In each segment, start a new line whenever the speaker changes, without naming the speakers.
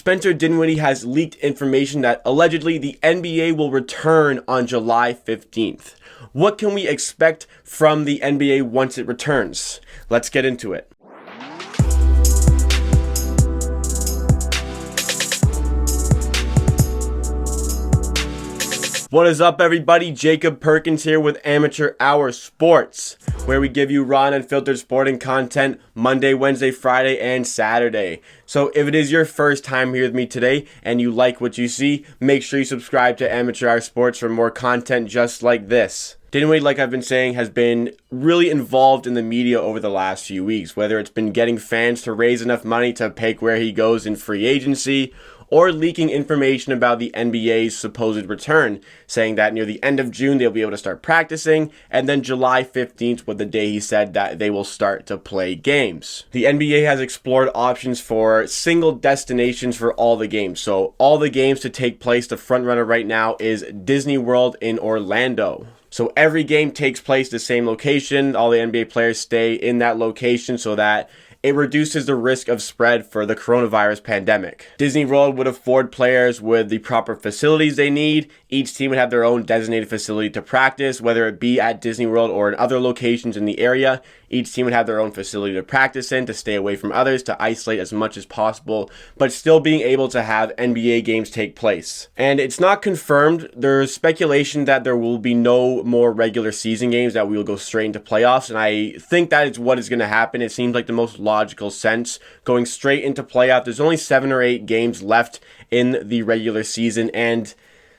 Spencer Dinwiddie has leaked information that allegedly the NBA will return on July 15th. What can we expect from the NBA once it returns? Let's get into it. What is up, everybody? Jacob Perkins here with Amateur Hour Sports, where we give you raw and unfiltered sporting content Monday, Wednesday, Friday, and Saturday. So if it is your first time here with me today and you like what you see, make sure you subscribe to Amateur Hour Sports for more content just like this. Dinwiddie, like I've been saying, has been really involved in the media over the last few weeks, whether it's been getting fans to raise enough money to pick where he goes in free agency, or leaking information about the NBA's supposed return, saying that near the end of June they'll be able to start practicing, and then July 15th was the day he said that they will start to play games. The NBA has explored options for single destinations for all the games. So all the games to take place, the front runner right now is Disney World in Orlando. So every game takes place the same location. All the NBA players stay in that location so that it reduces the risk of spread for the coronavirus pandemic. Disney World would afford players with the proper facilities they need. Each team would have their own designated facility to practice, whether it be at Disney World or in other locations in the area. Each team would have their own facility to practice in, to stay away from others, to isolate as much as possible, but still being able to have NBA games take place. And it's not confirmed. There's speculation that there will be no more regular season games, that we will go straight into playoffs, and I think that is what is going to happen. It seems like the most logical sense, going straight into playoff. There's only 7 or 8 games left in the regular season, and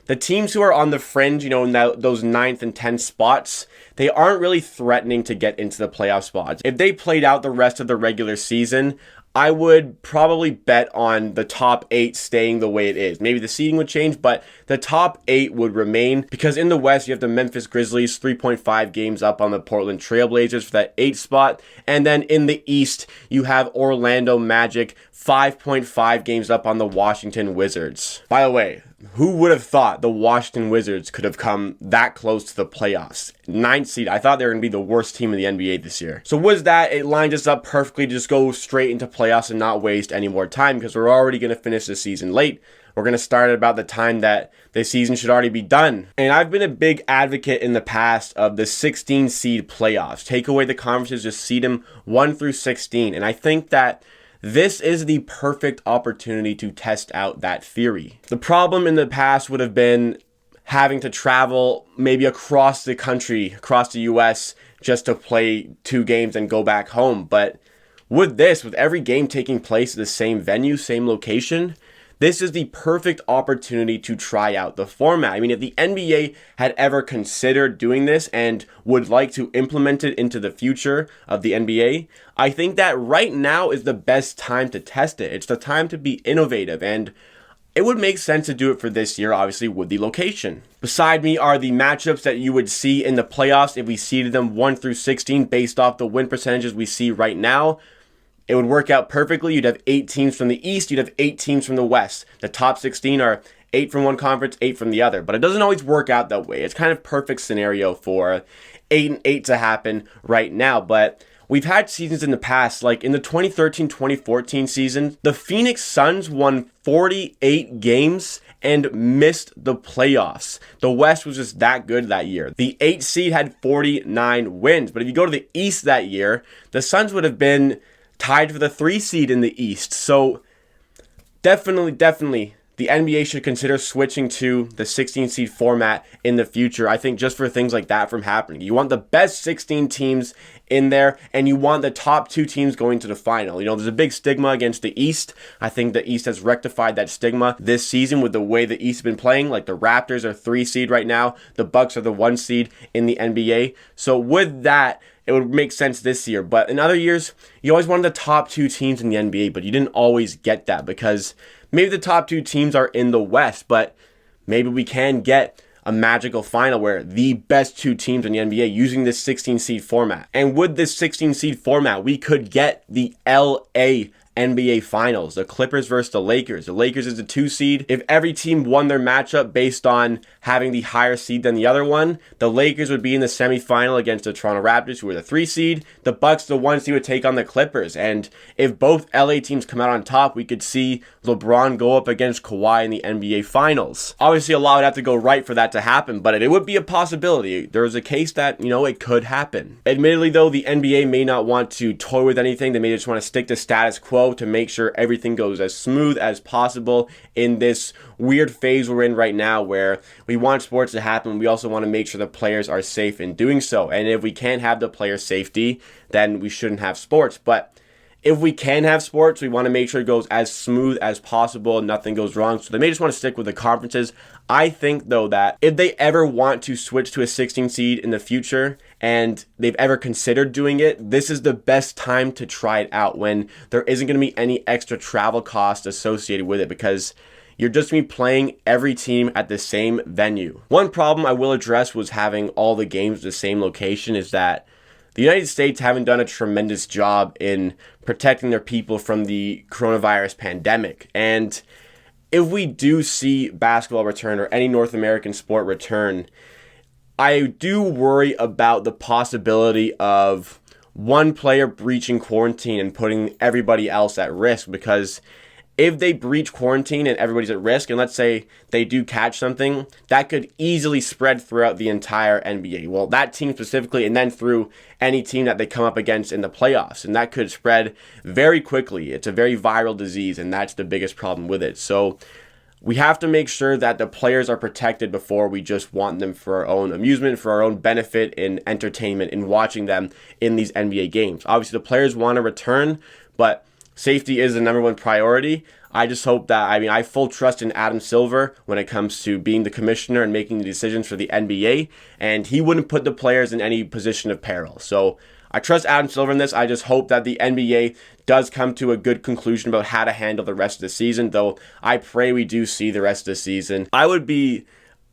the teams who are on the fringe, in those 9th and 10th spots, they aren't really threatening to get into the playoff spots. If they played out the rest of the regular season, I would probably bet on the top 8 staying the way it is. Maybe the seeding would change, but the top 8 would remain, because in the West, you have the Memphis Grizzlies 3.5 games up on the Portland Trailblazers for that 8th spot. And then in the East, you have Orlando Magic 5.5 games up on the Washington Wizards. By the way, who would have thought the Washington Wizards could have come that close to the playoffs? 9th seed. I thought they were going to be the worst team in the NBA this year. So with that, it lined us up perfectly to just go straight into playoffs and not waste any more time, because we're already going to finish the season late. We're going to start at about the time that the season should already be done. And I've been a big advocate in the past of the 16 seed playoffs. Take away the conferences, just seed them 1 through 16. And I think that this is the perfect opportunity to test out that theory. The problem in the past would have been having to travel maybe across the country, across the US, just to play 2 games and go back home. But with this, with every game taking place at the same venue, same location, this is the perfect opportunity to try out the format. I mean, if the NBA had ever considered doing this and would like to implement it into the future of the NBA, I think that right now is the best time to test it. It's the time to be innovative, and it would make sense to do it for this year, obviously, with the location. Beside me are the matchups that you would see in the playoffs if we seeded them 1 through 16 based off the win percentages we see right now. It would work out perfectly. You'd have 8 teams from the East. You'd have 8 teams from the West. The top 16 are 8 from one conference, 8 from the other. But it doesn't always work out that way. It's kind of perfect scenario for 8 and 8 to happen right now. But we've had seasons in the past, like in the 2013-2014 season, the Phoenix Suns won 48 games and missed the playoffs. The West was just that good that year. The 8 seed had 49 wins. But if you go to the East that year, the Suns would have been tied for the 3 seed in the East. So definitely, the NBA should consider switching to the 16 seed format in the future. I think just for things like that from happening. You want the best 16 teams in there, and you want the top 2 teams going to the final. There's a big stigma against the East. I think the East has rectified that stigma this season with the way the East has been playing. Like the Raptors are 3 seed right now. The Bucks are the 1 seed in the NBA. So with that, it would make sense this year. But in other years, you always wanted the top 2 teams in the NBA, but you didn't always get that, because maybe the top 2 teams are in the West, but maybe we can get a magical final where the best 2 teams in the NBA using this 16 seed format. And with this 16 seed format, we could get the LA NBA Finals, the Clippers versus the Lakers. The Lakers is the 2 seed. If every team won their matchup based on having the higher seed than the other one, the Lakers would be in the semifinal against the Toronto Raptors, who were the 3 seed. The Bucks, the 1 seed, would take on the Clippers. And if both LA teams come out on top, we could see LeBron go up against Kawhi in the NBA Finals. Obviously, a lot would have to go right for that to happen, but it would be a possibility. There's a case that, it could happen. Admittedly, though, the NBA may not want to toy with anything. They may just want to stick to status quo to make sure everything goes as smooth as possible in this weird phase we're in right now where we want sports to happen. We also want to make sure the players are safe in doing so. And if we can't have the player safety, then we shouldn't have sports. But if we can have sports, we want to make sure it goes as smooth as possible and nothing goes wrong. So they may just want to stick with the conferences. I think, though, that if they ever want to switch to a 16 seed in the future and they've ever considered doing it, this is the best time to try it out when there isn't going to be any extra travel cost associated with it, because you're just going to be playing every team at the same venue. One problem I will address was having all the games at the same location is that the United States haven't done a tremendous job in protecting their people from the coronavirus pandemic. And if we do see basketball return or any North American sport return, I do worry about the possibility of one player breaching quarantine and putting everybody else at risk, because if they breach quarantine and everybody's at risk, and let's say they do catch something, that could easily spread throughout the entire NBA. Well, that team specifically, and then through any team that they come up against in the playoffs. And that could spread very quickly. It's a very viral disease, and that's the biggest problem with it. So we have to make sure that the players are protected before we just want them for our own amusement, for our own benefit in entertainment, in watching them in these NBA games. Obviously, the players want to return, but safety is the number one priority. I just hope that, I have full trust in Adam Silver when it comes to being the commissioner and making the decisions for the NBA, and he wouldn't put the players in any position of peril. So I trust Adam Silver in this. I just hope that the NBA does come to a good conclusion about how to handle the rest of the season, though I pray we do see the rest of the season. I would be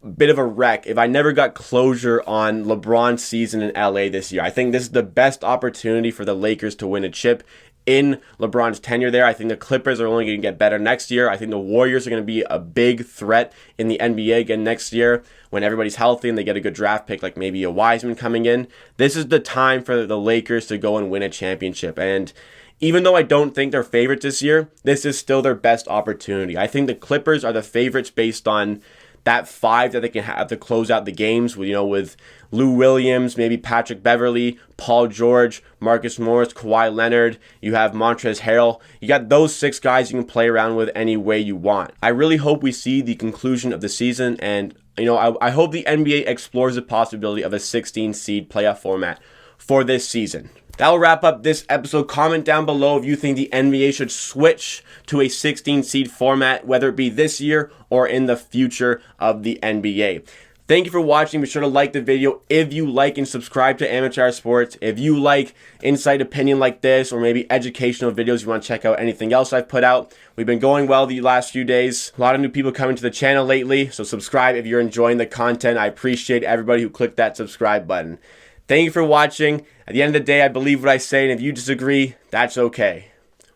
a bit of a wreck if I never got closure on LeBron's season in LA this year. I think this is the best opportunity for the Lakers to win a chip in LeBron's tenure there. I think the Clippers are only going to get better next year. I think the Warriors are going to be a big threat in the NBA again next year when everybody's healthy and they get a good draft pick, like maybe a Wiseman coming in. This is the time for the Lakers to go and win a championship. And even though I don't think they're favorites this year, this is still their best opportunity. I think the Clippers are the favorites based on that 5 that they can have to close out the games with Lou Williams, maybe Patrick Beverley, Paul George, Marcus Morris, Kawhi Leonard. You have Montrezl Harrell. You got those 6 guys you can play around with any way you want. I really hope we see the conclusion of the season, and I hope the NBA explores the possibility of a 16 seed playoff format for this season. That will wrap up this episode. Comment down below if you think the NBA should switch to a 16 seed format, whether it be this year or in the future of the NBA. Thank you for watching. Be sure to like the video if you like and subscribe to Amateur Hour Sports. If you like insight opinion like this or maybe educational videos, you want to check out anything else I've put out. We've been going well the last few days. A lot of new people coming to the channel lately, so subscribe if you're enjoying the content. I appreciate everybody who clicked that subscribe button. Thank you for watching. At the end of the day, I believe what I say, and if you disagree, that's okay.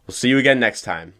We'll see you again next time.